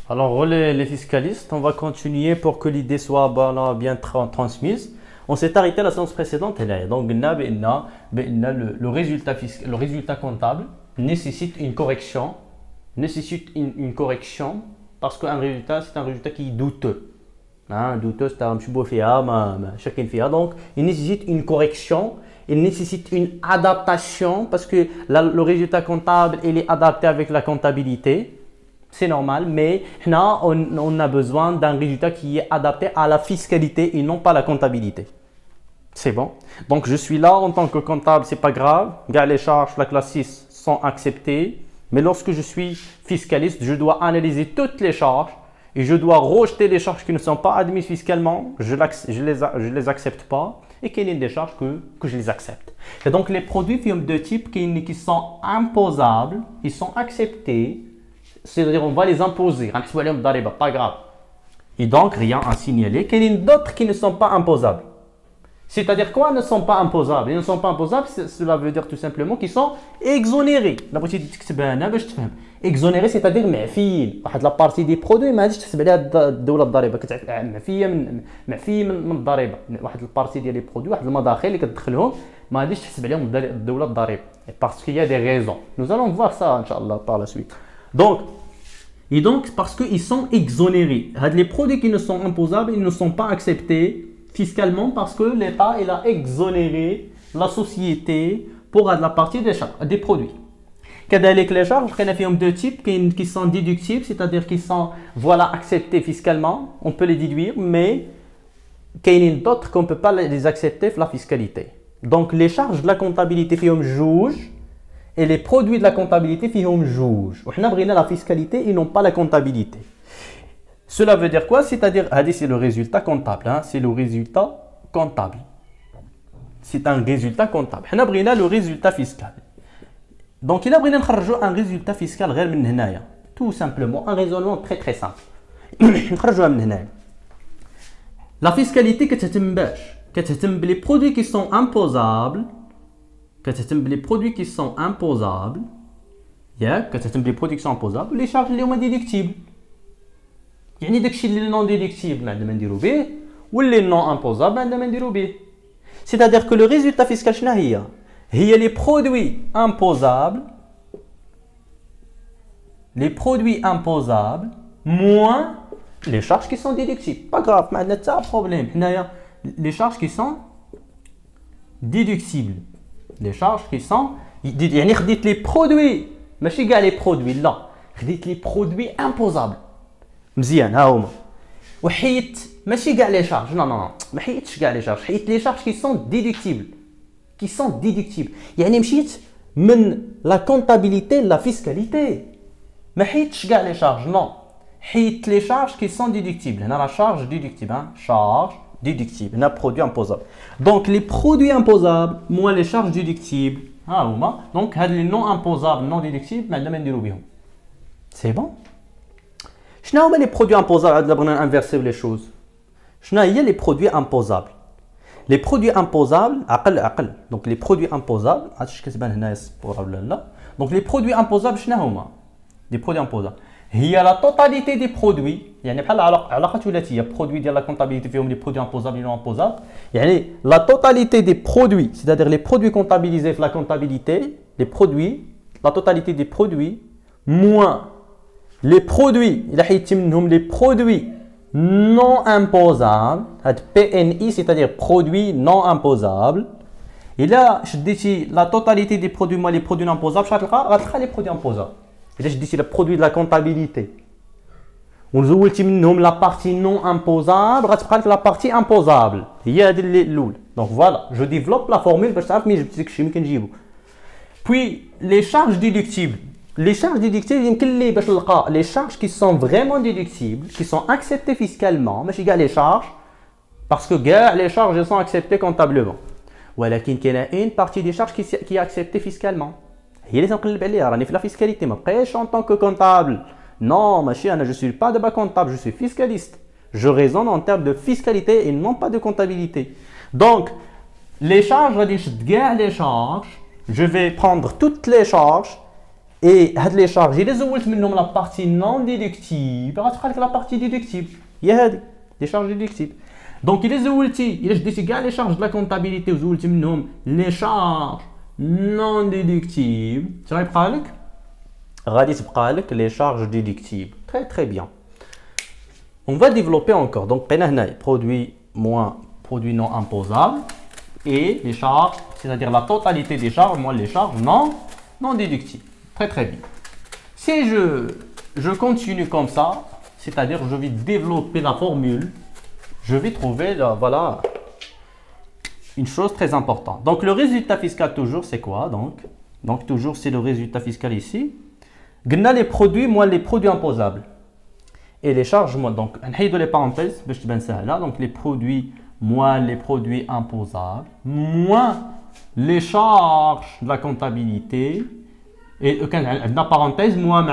Alors, les fiscalistes, on va continuer pour que l'idée soit bien transmise. On s'est arrêté la séance précédente. Donc, le résultat comptable nécessite une correction. Une correction parce qu'un résultat, c'est un résultat qui est douteux. Douteux, c'est un petit peu chacun fait. Donc, il nécessite une correction. Il nécessite une adaptation parce que le résultat comptable, il est adapté avec la comptabilité. C'est normal, mais on a besoin d'un résultat qui est adapté à la fiscalité et non pas à la comptabilité. C'est bon. Donc, je suis là en tant que comptable, c'est pas grave. Les charges, la classe 6 sont acceptées. Mais lorsque je suis fiscaliste, je dois analyser toutes les charges et je dois rejeter les charges qui ne sont pas admises fiscalement. Je les accepte pas. Et qu'il y a des charges que je les accepte. Et donc, les produits de type qui sont imposables, ils sont acceptés. C'est-à-dire, on va les imposer. Pas grave. Et donc, rien à signaler. Il y a d'autres qui ne sont pas imposables. C'est-à-dire quoi ne sont pas imposables? Ils ne sont pas imposables, cela veut dire tout simplement qu'ils sont exonérés. Exonérés, c'est-à-dire معفيين. La partie des produits ما غاديش تحسب عليها الدولة الضريبة معفية من الضريبة. واحد البارتي ديال لي برودوي واحد المداخل اللي كتدخلهم ما غاديش تحسب عليهم الدولة الضريبة. Parce qu'il y a des raisons. Nous allons voir ça inchallah par la suite. Donc parce qu'ils sont exonérés. Les produits qui ne sont imposables, ils ne sont pas acceptés fiscalement parce que l'État il a exonéré la société pour la partie des produits. Les charges, il y a deux types qui sont déductibles, c'est-à-dire qui sont acceptés fiscalement, on peut les déduire, mais il y a d'autres qu'on ne peut pas les accepter la fiscalité. Donc les charges de la comptabilité font juge et les produits de la comptabilité font juge. On a la fiscalité et non pas la comptabilité. Cela veut dire quoi? C'est-à-dire, c'est le résultat comptable. C'est le résultat comptable. C'est un résultat comptable. On a le résultat fiscal. Donc, il a un résultat fiscal tout simplement, un raisonnement très très simple. La fiscalité les produits qui sont imposables, les produits qui sont imposables, les charges les déductibles. يعني داكشي اللي non déductible ما عندنا ما نديرو به واللي non imposable ما عندنا ما نديرو به. C'est-à-dire que le résultat fiscal شنو هي les produits imposables moins les charges qui sont déductibles. Pas grave, ما عندنا حتى problème. حنايا les charges qui sont déductibles. Les charges qui sont يعني خديت les produits ماشي كاع les produits لا خديت les produits imposables. مزيان ها هما وحيت ماشي كاع لي شارج ما حيتش كاع لي شارج حيت لي شارج qui sont déductibles يعني مشيت من لا كونطابيليتي لا فيسكاليتي ما حيتش كاع لي شارج نو حيت لي شارج qui sont déductibles هنا لا شارج déductible charge déductible هنا produit imposable donc les produits imposables moins les charges déductibles ها هما donc هاد les non imposables non déductibles ما عندنا ما نديرو بهم c'est bon. شنو هما les produits imposables؟ بغينا inverser les choses. شنو هي les produits imposables؟ les produits imposables عقل donc les produits imposables عرفتش كتبان هنايا السبوره ولا لا donc les produits imposables شنو هما؟ les produits imposables هي la totalité des produits يعني بحال علاقه ثلاثيه produits ديال la comptabilité فيهم les produits imposables et non imposables يعني la totalité des produits c'est-à-dire les produits comptabilisés في la comptabilité les produits la totalité des produits moins les produits les produits non imposables PNI c'est-à-dire produits non imposables et là je dis la totalité des produits moins les produits non imposables غتلقى les produits imposables et là je dis le produit de la comptabilité ونزولتي منهم la partie non imposable غتبقى لك la partie imposable هي هذه الاولى donc voilà je développe la formule باش تعرف ملي جبت داك الشيء ملي كنجيبو puis les charges déductibles. Les charges déductibles, les charges qui sont vraiment déductibles, qui sont acceptées fiscalement, mais les charges, parce que les charges sont acceptées comptablement. Voilà qu'il y a une partie des charges qui est acceptée fiscalement. Il y a la fiscalité, mais en tant que comptable, non, je ne suis pas de comptable, je suis fiscaliste. Je raisonne en termes de fiscalité et non pas de comptabilité. Donc, les charges, je vais prendre toutes les charges Et les charges, il les la partie non déductible. La partie déductible. Il y a des charges déductibles. Donc, il les charges de la comptabilité, les charges non déductibles. Tu vas les charges déductibles. Très très bien. On va développer encore. Donc, produit moins produit non imposable et les charges, c'est-à-dire la totalité des charges moins les charges non déductibles. Très très bien. Si je continue comme ça, c'est-à-dire je vais développer la formule, je vais trouver voilà une chose très importante. Donc le résultat fiscal toujours c'est quoi donc toujours c'est le résultat fiscal ici. Gna les produits moins les produits imposables et les charges moins donc on de les parenthèses là donc les produits moins les produits imposables moins les charges de la comptabilité. Et la parenthèse, moins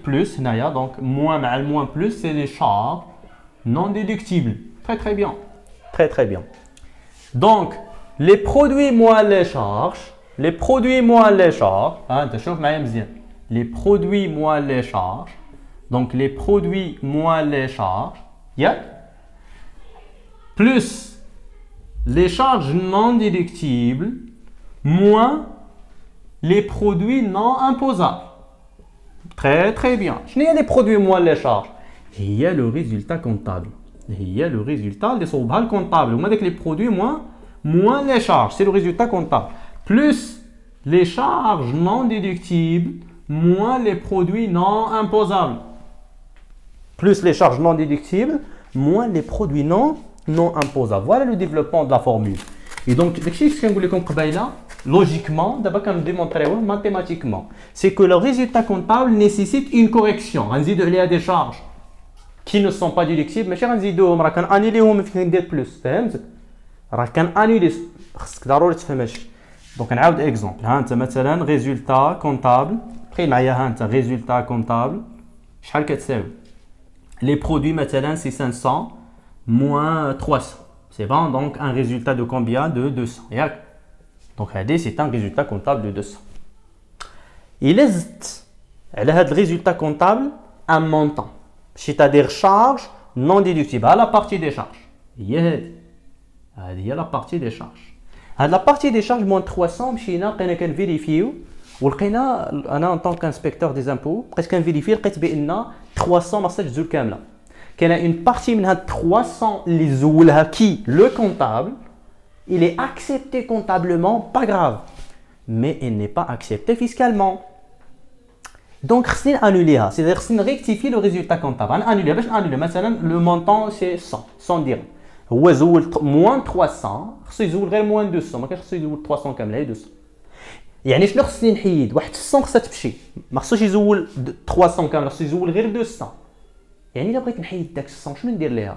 plus, donc moins plus, c'est les charges non déductibles. Très très bien. Très très bien. Donc, les produits moins les charges, les produits moins les charges, les produits moins les charges, donc les produits moins les charges, plus les charges non déductibles, moins les produits non imposables. Très très bien. Je n'ai les produits moins les charges. Il y a le résultat comptable. Il y a le résultat des sobhal comptable. On a les produits moins les charges. C'est le résultat comptable. Plus les charges non déductibles, moins les produits non imposables. Plus les charges non déductibles, moins les produits non imposables. Voilà le développement de la formule. Et donc, ce que je voulais comprendre là, logiquement, d'abord quand démontrer mathématiquement, c'est que le résultat comptable nécessite une correction. Il y a des charges qui ne sont pas déductibles, mais on va annuler plus. On annuler. Donc, on a un exemple. Maintenant, résultat comptable. Résultat comptable. Les produits, maintenant, c'est 500 moins 300. C'est bon, donc un résultat de combien? De 200. Donc, c'est un résultat comptable de 200. Il existe, le résultat comptable, un montant. C'est-à-dire charge non déductible. À la partie des charges. Il y a la partie des charges. À la partie des charges, moins 300, je vais vérifier. En tant qu'inspecteur des impôts, presque vérifier, 300 massages de kamla. Il y a une partie de 300 qui le comptable, il est accepté comptablement, pas grave, mais il n'est pas accepté fiscalement. Donc, on annuler, c'est-à-dire qu'on rectifie le résultat comptable. On annuler, le montant c'est 100 dirhams. Moins 300, c'est moins 200, ما كاينش 300 كامله 200. يعني شنو خصني نحيد؟ واحد 100 خصها تمشي، ما خصوش يزول 300 كامله، خصو يزول غير 200. يعني الا بغيت نحيد داك 100 شنو ندير ليها؟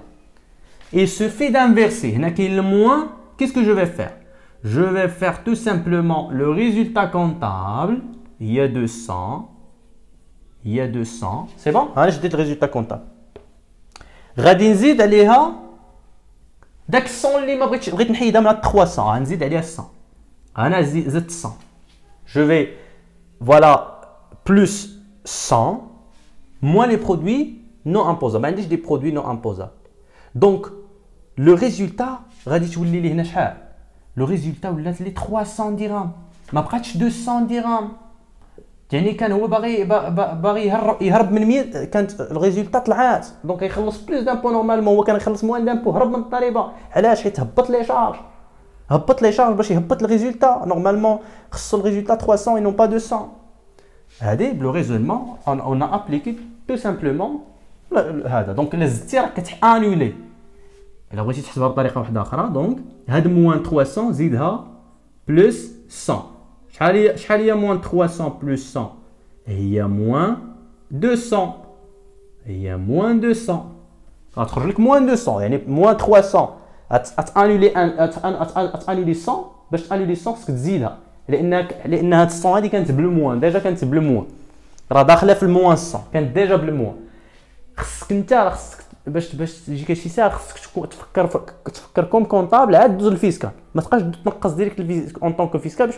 Il se fait d'inverser. هنا كاين le moins, qu'est-ce que je vais faire? Je vais faire tout simplement le résultat comptable. Il y a 200. Il y a 200. C'est bon? Allez, j'ai dit le résultat comptable. غادي نزيد عليها داك 100 اللي ما بغيت نحيدها من 300. غنزيد عليها 100. انا زدت 100. Je vais voilà plus 100 moins les produits non imposables. عنديش des produits non imposables. Donc le résultat غادي تولي لي هنا شحال؟ le résultat ولات لي 300 درهم. ما بقاتش 200 درهم. يعني كان هو باغي يهرب من 100 كانت الريزولتا طلعات دونك يخلص بلوس دامبو نورمالمون هو كان يخلص موان دامبو هرب من الضريبه علاش حيت هبط لي شارج باش يهبط الريزولتا نورمالمون خصو الريزولتا 300 et non pas 200 هادي بلو ريزونمون on a appliqué tout simplement هذا دونك الا زدتي راك كتانولي الا بغيتي تحسبها بطريقه واحده اخرى دونك هاد موان 300 زيدها بلس 100 شحال هي moins 300 plus 100 هي moins 200 هي moins 200 غتخرج لك moins 200 يعني moins 300 غتانولي 100 باش تانولي 100 خصك تزيدها لان هاد 100 هادي كانت بالموان ديجا كانت بالموان راه داخله في الموان 100 كانت ديجا بالموان خصك انت باش تجيك شي ساعه خصك تفكر كوم كونطابل عاد دوز الفيسكال، ما تبقاش تنقص ديريكت اون طونك فيسكال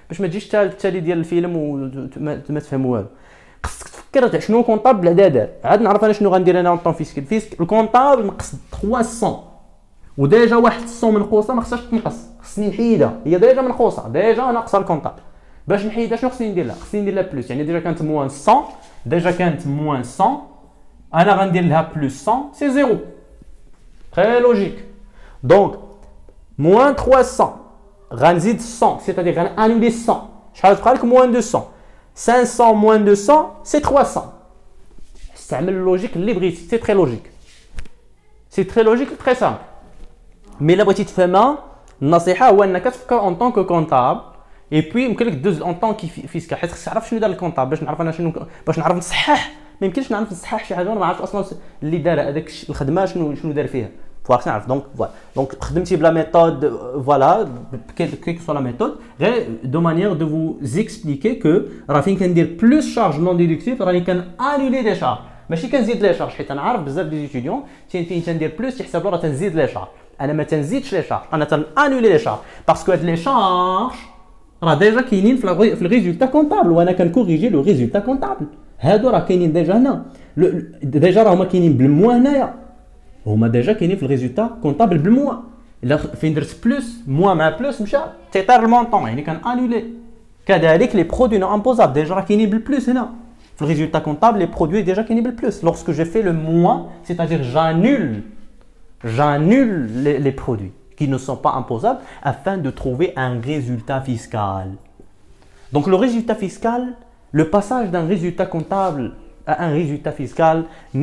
باش ما تجيش التالي ديال الفيلم وما تفهم والو. خصك تفكر شنو كونطابل بعدا دار، عاد نعرف انا شنو غندير انا اون طون فيسكال. الكونطابل نقص 300 وديجا واحد 100 منقوصه ما خصهاش تنقص، خصني نحيدها، هي ديجا منقوصه ديجا ناقصه الكونطابل. باش نحيدها شنو خصني ندير لها؟ خصني ندير لها بلوس، يعني ديجا كانت موان 100 ديجا كانت موان 100 انا غندير لها بلوس 100 سي زيرو. تري لوجيك. دونك موان 300 غنزيد 100 سيتادير غنانولي 100 شحال تبقى لك؟ موان 200. 500 موان 200 سي 300. استعمل اللوجيك اللي بغيتي، سي تري لوجيك، سي تري لوجيك تري سامبل. مي الا بغيتي تفهمها النصيحه هو انك تفكر اون طونك كونطابل اي بوي يمكن لك دوز اون طونك فيسكال، حيت خصك تعرف شنو دار الكونطابل باش نعرف انا شنو، باش نعرف نصحح. ما يمكنش نعرف نصحح شي حاجه وانا ما عرفتش اصلا اللي دار هذاك الخدمه شنو دار فيها، فوالا نعرف. دونك فوالا دونك خدمتي بلا ميثود فوالا كيك سو لا ميثود غير دو مانيير دو فو زيكسبليكي كو راه فين كندير بلوس شارج نون ديدكتيف راني كان انولي دي شارج ماشي كنزيد لي شارج، حيت انا عارف بزاف دي ستوديون فين تندير بلوس تحسب راه تنزيد لي شارج. انا ما تنزيدش لي شارج، انا تنانولي لي شارج باسكو هاد لي شارج راه ديجا كاينين في الريزولتا كونطابل وانا كنكوريجي لو ريزولتا كونطابل. هادو راه كاينين ديجا هنا، ديجا راه هما كاينين بالموا هنايا، هما ديجا كاينين في الريزولتا كونطابل بالموا. الا فين درت بلوس موا مع بلوس مشى تيطير المونطون، يعني كان انولي. كذلك لي برودوي نو امبوزابل ديجا راه كاينين بالبلوس هنا في الريزولتا كونطابل، لي برودوي ديجا كاينين بالبلوس. لورسكو جو في لو موا سيتادير j'annule les produits qui ne sont pas imposables afin de trouver un résultat fiscal. Donc le résultat fiscal, le passage d'un résultat comptable à un résultat fiscal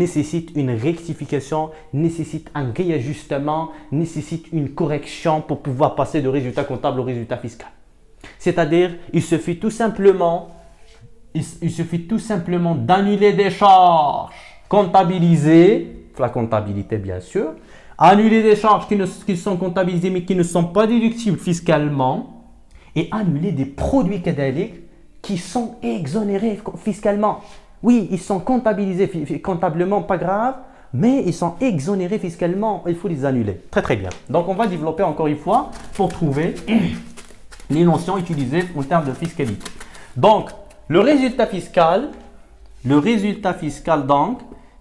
nécessite une rectification, nécessite un réajustement, nécessite une correction pour pouvoir passer de résultat comptable au résultat fiscal. C'est-à-dire, il suffit tout simplement d'annuler des charges comptabilisées, la comptabilité bien sûr, annuler des charges qui sont comptabilisées mais qui ne sont pas déductibles fiscalement et annuler des produits cadaliques qui sont exonérés fiscalement. Oui, ils sont comptabilisés comptablement, pas grave, mais ils sont exonérés fiscalement, il faut les annuler. Très très bien. Donc on va développer encore une fois pour trouver les notions utilisées en termes de fiscalité. Donc le résultat fiscal donc,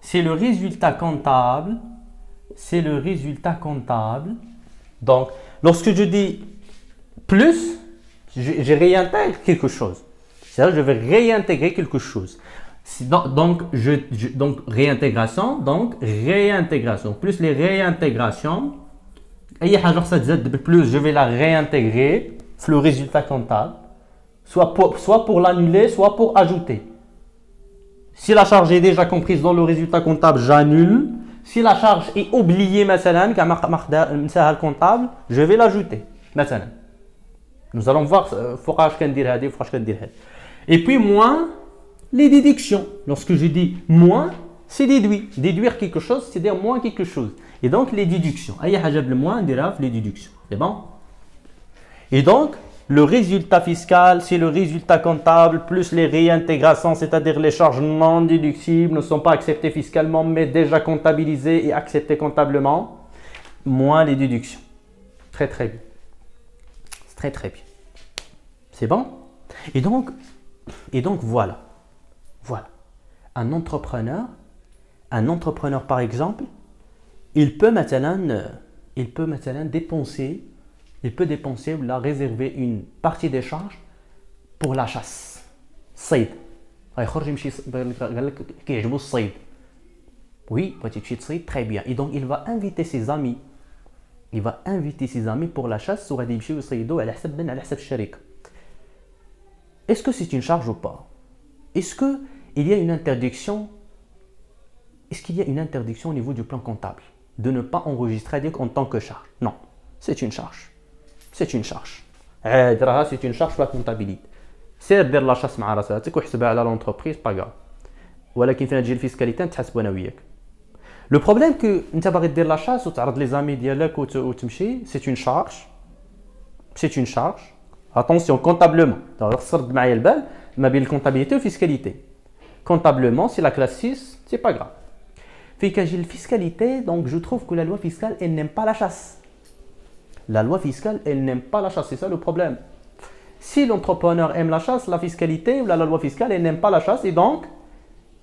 c'est le résultat comptable. C'est le résultat comptable. Donc, lorsque je dis plus, je réintègre quelque chose. C'est-à-dire, je vais réintégrer quelque chose. Donc, réintégration. Donc, réintégration. Plus les réintégrations. Plus, je vais la réintégrer. Le résultat comptable. Soit pour l'annuler, soit pour ajouter. Si la charge est déjà comprise dans le résultat comptable, j'annule. Si la charge est oubliée, le comptable, je vais l'ajouter. Nous allons voir et puis moins les déductions. Lorsque je dis moins, c'est déduire. Déduire quelque chose, c'est dire moins quelque chose. Et donc les déductions. Les déductions. C'est bon? Et donc, le résultat fiscal, c'est le résultat comptable plus les réintégrations, c'est-à-dire les charges non déductibles ne sont pas acceptées fiscalement mais déjà comptabilisées et acceptées comptablement, moins les déductions. Très très bien. Très très bien. C'est bon? Et donc voilà. Voilà. Un entrepreneur par exemple, il peut maintenant dépenser. Il peut dépenser ou réserver une partie des charges pour la chasse. صيد. غيخرج يمشي كيعجبو الصيد. Oui, بغيتي تمشي تصيد très bien. Et donc il va inviter ses amis. Il va inviter ses amis pour la chasse وغادي يمشيو يصيدوا على حساب الشركة. Est-ce que c'est une charge ou pas? Est-ce que il y a une interdiction? Est-ce qu'il y a une interdiction au niveau du plan comptable de ne pas enregistrer en tant que charge? Non, c'est une charge. C'est une charge. C'est une charge pour la comptabilité. سير دير لا شاس مع راساتك وحسبها على لونتربريز با كاع. ولكن فين تجي الفيسكاليتي نتحاسبوا انا وياك. لو بروبليم كو انت باغي دير لا شاس وتعرض لي زامي ديالك وتمشي سي اون شارج. سي اون شارج. اتونسيون كونتابلومون. خصك ترد معايا البال ما بين الكونتابيليتي والفيسكاليتي. كونتابلومون سي لا كلاس 6 سي با كاع. في كاجي الفيسكاليتي donc je trouve que la loi fiscale elle n'aime pas la chasse. La loi fiscale elle n'aime pas la chasse, c'est ça le problème. Si l'entrepreneur aime la chasse, la fiscalité ou la loi fiscale elle n'aime pas la chasse et donc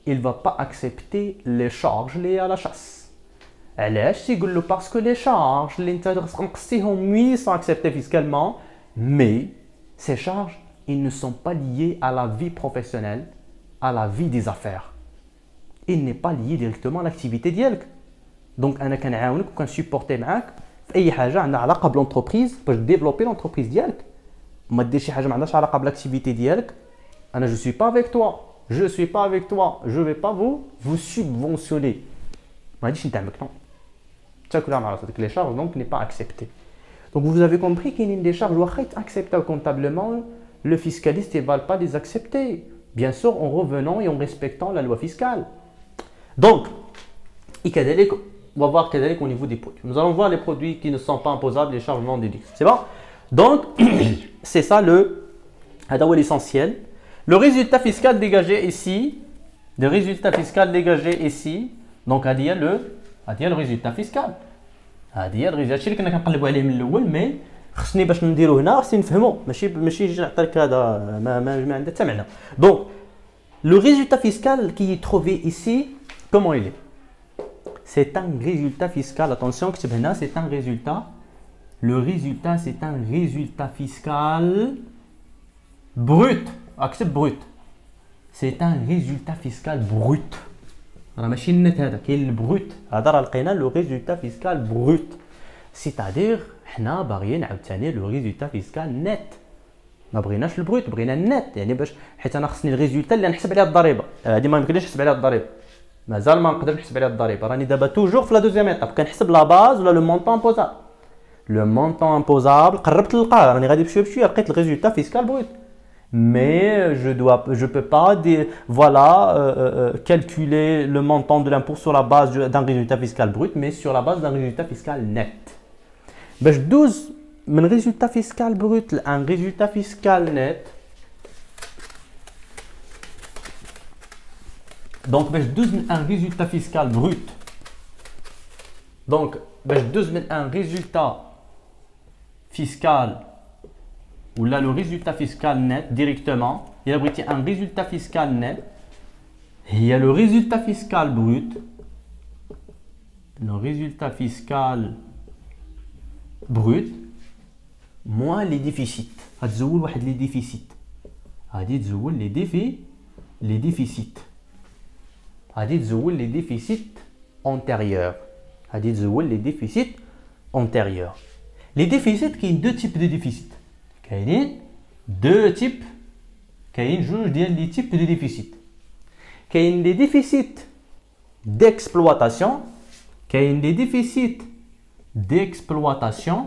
il ne va pas accepter les charges liées à la chasse. علاش يقول له parce que les charges اللي انت نقصتيهم oui sont acceptées fiscalement mais ces charges ils ne sont pas liés à la vie professionnelle, à la vie des affaires. Il n'est pas lié directement à l'activité ديالك. Donc انا كنعاونك وكنسيبورتي معاك في اي حاجه عندها علاقه بالونتربريز باش ديفلوبي لونتربريز ديالك. ما دير شي حاجه ما عندهاش علاقه بالاكتيفيتي ديالك. انا je suis pas avec toi. Je suis pas avec toi. Je vais pas vous subventionner. ما غاديش ندعمك non. تاكلها مع راسك. Les charges donc n'est pas accepté. Donc vous avez compris qu'il y a des charges واخا acceptables comptablement, le fiscaliste ne va pas les accepter. Bien sûr en revenant et en respectant la loi fiscale. Donc, on va voir au niveau des produits. Nous allons voir les produits qui ne sont pas imposables, les charges non déductibles. C'est bon? Donc, c'est ça l'essentiel. Le résultat fiscal dégagé ici, donc à dire le résultat fiscal. À dire le résultat fiscal que nous avons parlé من الأول mais خصني باش نديرو هنا خصني نفهمو ماشي يجي نعطيك هذا ما عنده حتى معنى. Donc, le résultat fiscal qui est trouvé ici, comment il est? C'est un résultat fiscal. Attention, c'est un résultat. Le résultat, c'est un résultat fiscal brut. Accepte brut. C'est un résultat fiscal brut. La machine net, c'est brut. Le résultat fiscal brut. C'est-à-dire, on a le résultat fiscal net. ما بغيناش البروت بغينا النت يعني باش حيت انا خصني الريزولتا اللي نحسب عليها الضريبه هذه ما يمكنليش نحسب عليها الضريبه مازال ما نقدرش نحسب عليها الضريبه راني دابا توجور في لا دوزيام ايطاب كنحسب لا باز ولا لو مونطون امبوزابل لو مونطون امبوزابل قربت نلقاه راني غادي بشويه بشويه لقيت الريزولتا فيسكال بروت mais je peux pas calculer le montant de l'impôt sur la base d'un résultat fiscal brut mais sur la base d'un résultat fiscal net باش دوز من résultat fiscal brut à un résultat fiscal net. Donc, je donne un résultat fiscal brut. Donc, je donne un résultat fiscal ou là le résultat fiscal net directement. Il y a un résultat fiscal net. Il y a le résultat fiscal brut. Le résultat fiscal brut. moins les déficits. غتزول واحد les déficits. غادي تزول les déficits. غادي تزول les déficits antérieurs. غادي تزول les déficits antérieurs. Les déficits كاين deux types de déficits. كاينين deux types. كاين جوج ديال les types de déficits. كاين les déficits d'exploitation. كاين les déficits d'exploitation.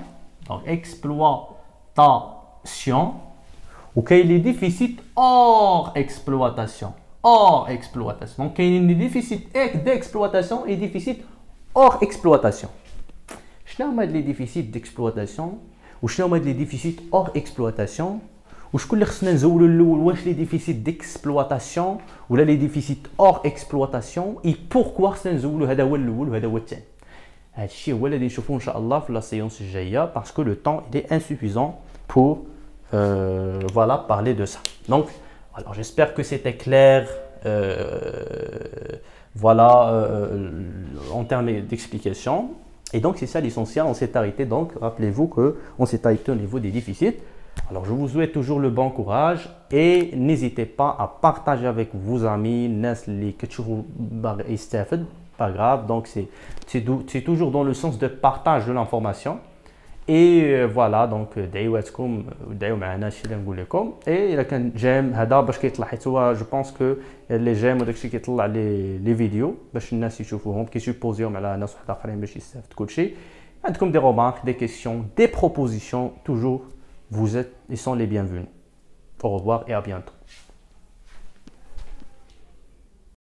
Donc, exploitation. Ou qu'il y a les déficits hors exploitation. Hors exploitation. Donc, il y a les déficits d'exploitation et déficits hors exploitation. Je n'ai les déficits d'exploitation ou je n'ai les déficits hors exploitation. Ou je connais les déficits d'exploitation ou là les déficits hors exploitation. Et pourquoi c'est un هادشي هو اللي غادي نشوفوه ان شاء الله في لا سيونس الجايه parce que le temps il est insuffisant pour voilà parler de ça. Donc alors j'espère que c'était clair voilà en termes d'explication et donc c'est ça l'essentiel. On s'est arrêté donc rappelez-vous que on s'est arrêté au niveau des déficits. Alors je vous souhaite toujours le bon courage et n'hésitez pas à partager avec vos amis الناس اللي كتشوفوا باغي يستافد. Pas grave, donc c'est toujours dans le sens de partage de l'information et voilà donc دعواتكم ودعوا معنا الشيء اللي نقول لكم et الا كان جيم هذا باش كيطلع حيت هو جو بونس كو لي جيم وداك الشيء كيطلع لي فيديو باش الناس يشوفوهم كيسوبوزيوهم على ناس واحد اخرين باش يستافد كلشي. عندكم des remarques, des questions, des propositions toujours vous êtes ils sont les bienvenus. Au revoir et à bientôt.